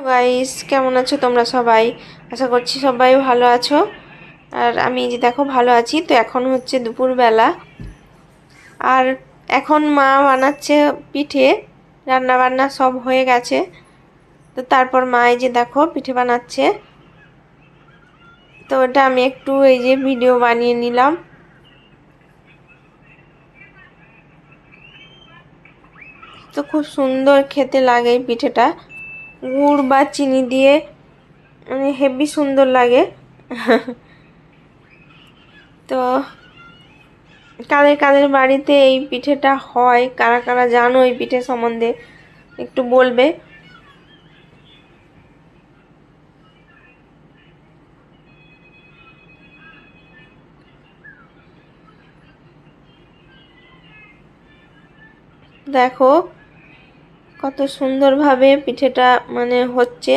Guys, কেমন আছো তোমরা সবাই? আশা করছি সবাই ভালো আছো। আর আমি যে দেখো ভালো আছি। তো এখন হচ্ছে দুপুরবেলা, আর এখন মা বানাচ্ছে পিঠে। রান্না বান্না সব হয়ে গেছে। তো তারপর মা এই যে দেখো পিঠে বানাচ্ছে। তো ওটা আমি একটু এই যে ভিডিও বানিয়ে নিলাম। তো খুব সুন্দর খেতে লাগে এই পিঠেটা, গুড় বা চিনি দিয়ে, মানে হেভি সুন্দর লাগে। তো কাদের কাদের বাড়িতে এই পিঠেটা হয়, কারা কারা জানো এই পিঠে সম্বন্ধে একটু বলবে। দেখো কত সুন্দরভাবে পিঠেটা মানে হচ্ছে।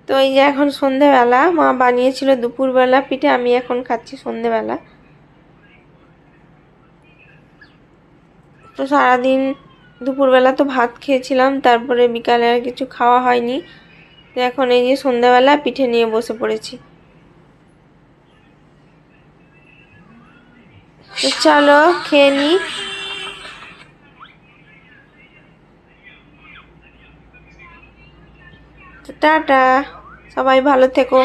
তো এই যে এখন সন্ধেবেলা, মা বানিয়েছিল দুপুরবেলা পিঠে, আমি এখন খাচ্ছি সন্ধেবেলা। তো সারাদিন দুপুরবেলা তো ভাত খেয়েছিলাম, তারপরে বিকালে আর কিছু খাওয়া হয়নি। তো এখন এই যে সন্ধেবেলা পিঠে নিয়ে বসে পড়েছি। তো চলো খেয়ে নি। টাটা, সবাই ভালো থেকো।